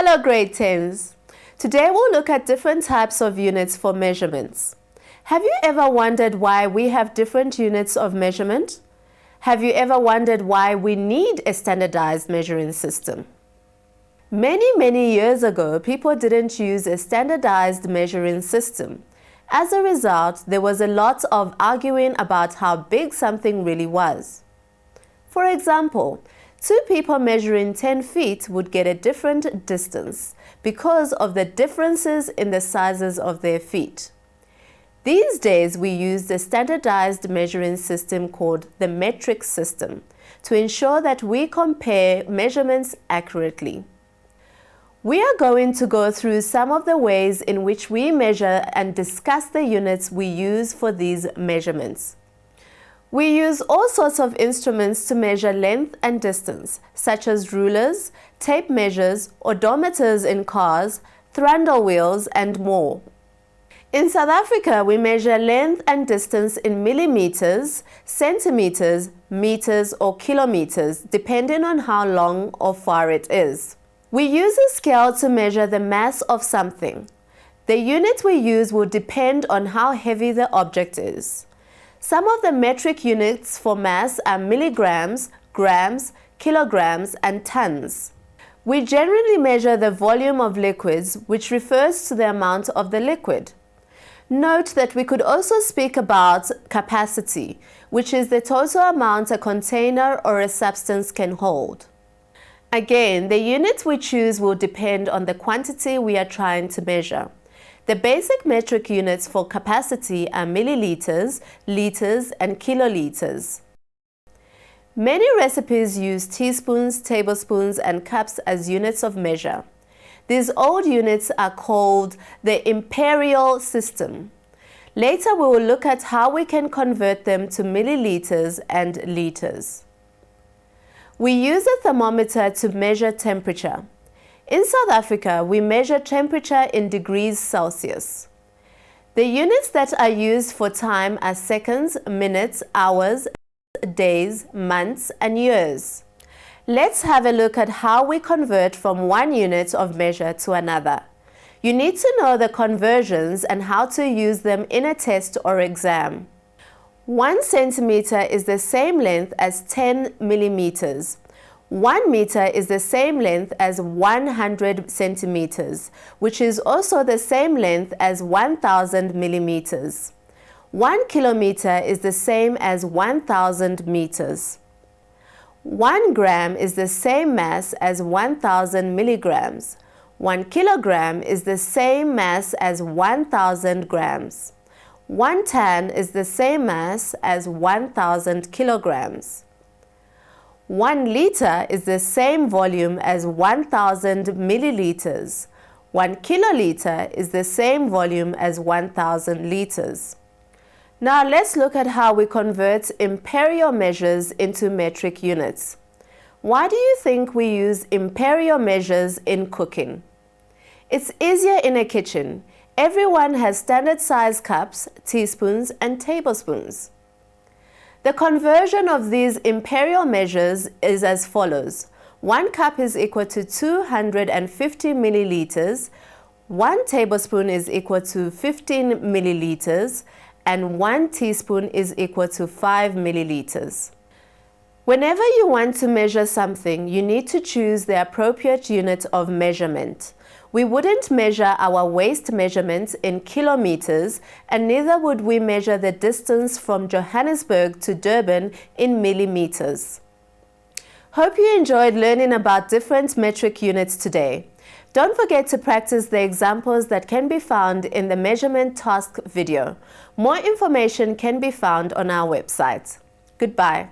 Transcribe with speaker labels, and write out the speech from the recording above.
Speaker 1: Hello grade 10s. Today we'll look at different types of units for measurements. Have you ever wondered why we have different units of measurement? Have you ever wondered why we need a standardized measuring system? Many years ago, people didn't use a standardized measuring system. As a result, there was a lot of arguing about how big something really was. For example, two people measuring 10 feet would get a different distance because of the differences in the sizes of their feet. These days, we use the standardized measuring system called the metric system to ensure that we compare measurements accurately. We are going to go through some of the ways in which we measure and discuss the units we use for these measurements. We use all sorts of instruments to measure length and distance, such as rulers, tape measures, odometers in cars, thrundle wheels, and more. In South Africa, we measure length and distance in millimeters, centimeters, meters, or kilometers, depending on how long or far it is. We use a scale to measure the mass of something. The unit we use will depend on how heavy the object is. Some of the metric units for mass are milligrams, grams, kilograms, and tons. We generally measure the volume of liquids, which refers to the amount of the liquid. Note that we could also speak about capacity, which is the total amount a container or a substance can hold. Again, the unit we choose will depend on the quantity we are trying to measure. The basic metric units for capacity are milliliters, liters, and kiloliters. Many recipes use teaspoons, tablespoons, and cups as units of measure. These old units are called the Imperial system. Later, we will look at how we can convert them to milliliters and liters. We use a thermometer to measure temperature. In South Africa, we measure temperature in degrees Celsius. The units that are used for time are seconds, minutes, hours, days, months, and years. Let's have a look at how we convert from one unit of measure to another. You need to know the conversions and how to use them in a test or exam. 1 centimeter is the same length as 10 millimeters. 1 meter is the same length as 100 centimeters, which is also the same length as 1000 millimeters. 1 kilometer is the same as 1000 meters. 1 gram is the same mass as 1000 milligrams. 1 kilogram is the same mass as 1000 grams. 1 ton is the same mass as 1000 kilograms. 1 liter is the same volume as 1000 milliliters. 1 kiloliter is the same volume as 1000 liters. Now let's look at how we convert imperial measures into metric units. Why do you think we use imperial measures in cooking? It's easier in a kitchen. Everyone has standard size cups, teaspoons, and tablespoons. The conversion of these imperial measures is as follows. 1 cup is equal to 250 milliliters, 1 tablespoon is equal to 15 milliliters, and 1 teaspoon is equal to 5 milliliters. Whenever you want to measure something, you need to choose the appropriate unit of measurement. We wouldn't measure our waist measurements in kilometers, and neither would we measure the distance from Johannesburg to Durban in millimeters. Hope you enjoyed learning about different metric units today. Don't forget to practice the examples that can be found in the measurement task video. More information can be found on our website. Goodbye.